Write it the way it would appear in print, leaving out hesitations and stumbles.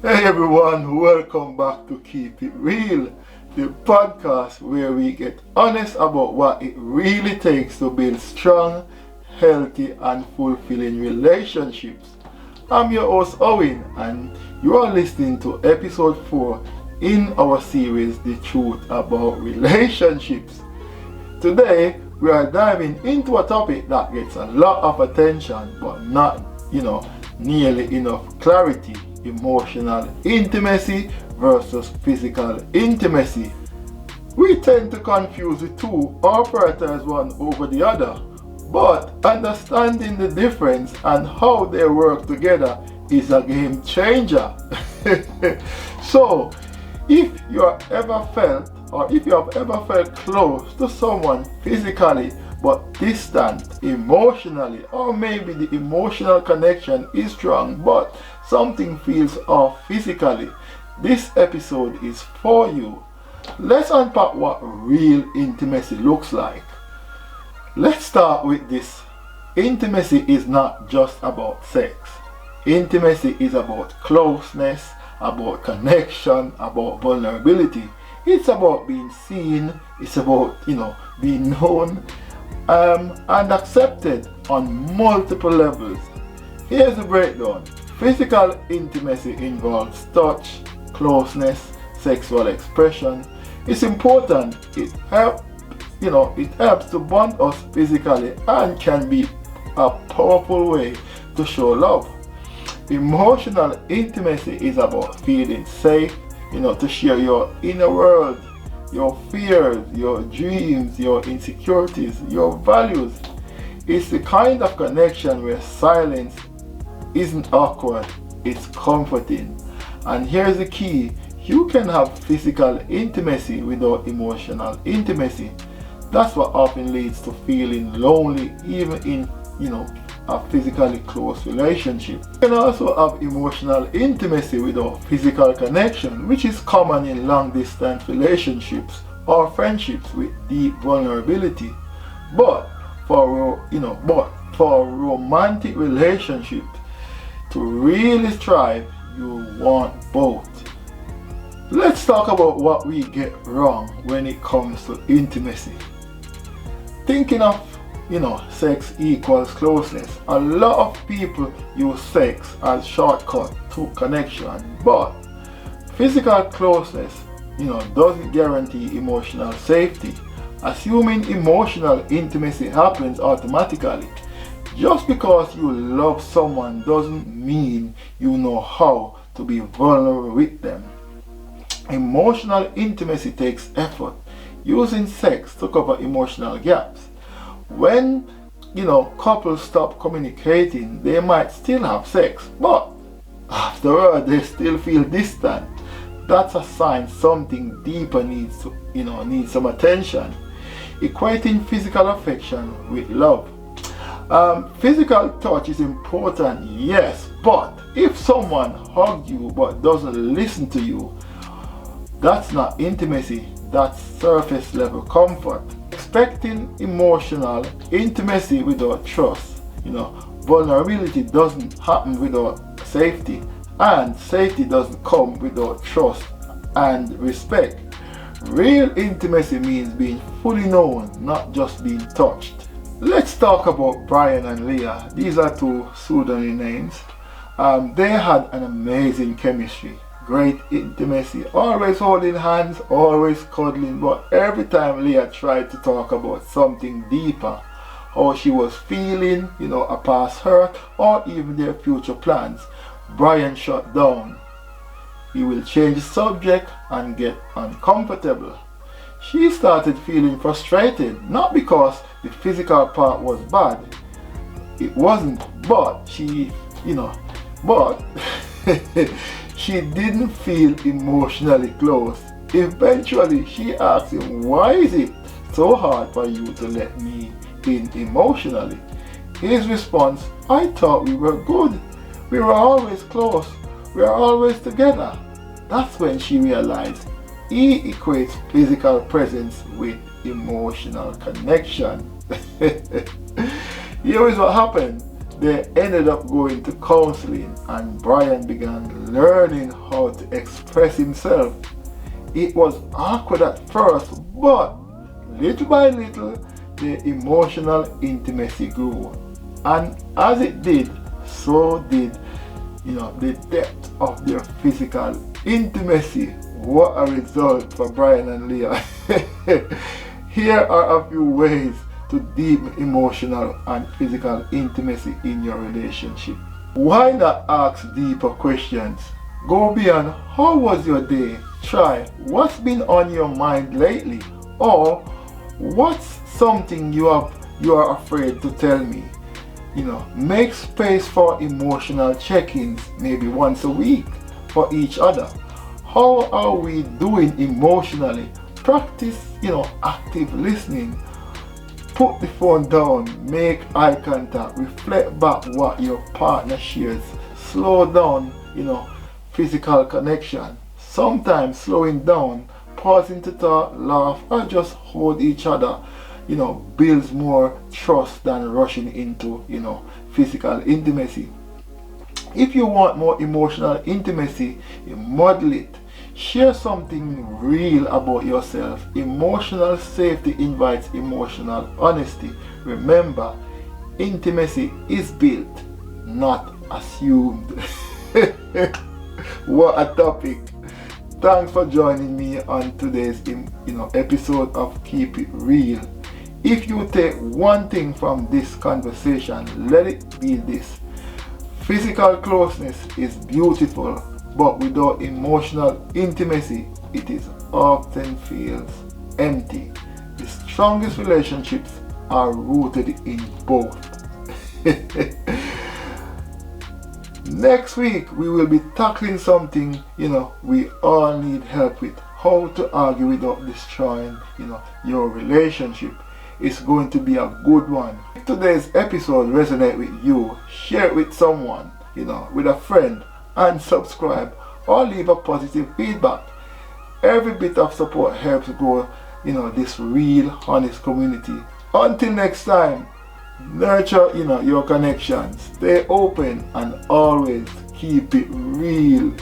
Hey everyone, welcome back to Keep It Real, the podcast where we get honest about what it really takes to build strong, healthy and fulfilling relationships. I'm your host Owin and you are listening to episode 4 in our series The Truth About Relationships. Today we are diving into a topic that gets a lot of attention but not, nearly enough clarity. Emotional intimacy versus physical intimacy. We tend to confuse the two or prioritize one over the other, but understanding the difference and how they work together is a game changer. So, if you have ever felt close to someone physically but distant emotionally, or maybe the emotional connection is strong but something feels off physically, this episode is for you. Let's unpack what real intimacy looks like. Let's start with this. Intimacy is not just about sex. Intimacy is about closeness, about connection, about vulnerability. It's about being seen, it's about, being known and accepted on multiple levels. Here's the breakdown. Physical intimacy involves touch, closeness, sexual expression. It's important. It helps to bond us physically and can be a powerful way to show love. Emotional intimacy is about feeling safe, to share your inner world, your fears, your dreams, your insecurities, your values. It's the kind of connection where silence isn't awkward, it's comforting. And here's the key: you can have physical intimacy without emotional intimacy. That's what often leads to feeling lonely even in, a physically close relationship. You can also have emotional intimacy without physical connection, which is common in long distance relationships or friendships with deep vulnerability. But for romantic relationships to really thrive, you want both. Let's talk about what we get wrong when it comes to intimacy. Thinking of sex equals closeness. A lot of people use sex as shortcut to connection, but physical closeness, doesn't guarantee emotional safety. Assuming emotional intimacy happens automatically. Just because you love someone doesn't mean you know how to be vulnerable with them. Emotional intimacy takes effort. Using sex to cover emotional gaps. When couples stop communicating, they might still have sex, but afterward they still feel distant. That's a sign something deeper needs some attention. Equating physical affection with love. Physical touch is important, yes, but if someone hugs you but doesn't listen to you, that's not intimacy, that's surface level comfort. Expecting emotional intimacy without trust. Vulnerability doesn't happen without safety, and safety doesn't come without trust and respect. Real intimacy means being fully known, not just being touched. Let's talk about Brian and Leah. These are two pseudonym names. They had an amazing chemistry. Great intimacy, always holding hands, always cuddling, but every time Leah tried to talk about something deeper, how she was feeling, a past hurt, or even their future plans, Brian shut down. He will change the subject and get uncomfortable. She started feeling frustrated, not because the physical part was bad. It wasn't, but she didn't feel emotionally close. Eventually, she asked him, "Why is it so hard for you to let me in emotionally?" His response, "I thought we were good. We were always close. We are always together." That's when she realized he equates physical presence with emotional connection. Here is what happened. They ended up going to counseling, and Brian began learning how to express himself. It was awkward at first, but little by little, the emotional intimacy grew. And as it did, so did, the depth of their physical intimacy. What a result for Brian and Leah. Here are a few ways to deepen emotional and physical intimacy in your relationship. Why not ask deeper questions? Go beyond how was your day? Try what's been on your mind lately, or what's something you are afraid to tell me. Make space for emotional check-ins, maybe once a week, for each other. How are we doing emotionally? Practice, active listening. Put the phone down, make eye contact, reflect back what your partner shares. Slow down, physical connection. Sometimes slowing down, pausing to talk, laugh, or just hold each other, builds more trust than rushing into, physical intimacy. If you want more emotional intimacy, model it. Share something real about yourself. Emotional safety invites emotional honesty. Remember, intimacy is built, not assumed. What a topic. Thanks for joining me on today's episode of Keep It Real. If you take one thing from this conversation, let it be this. Physical closeness is beautiful, but without emotional intimacy, it is often feels empty. The strongest relationships are rooted in both. Next week, we will be tackling something, we all need help with. How to argue without destroying, your relationship. It's going to be a good one. If today's episode resonates with you, share it with someone, with a friend, and subscribe or leave a positive feedback. Every bit of support helps grow, this real, honest community. Until next time, nurture, your connections. Stay open and always keep it real.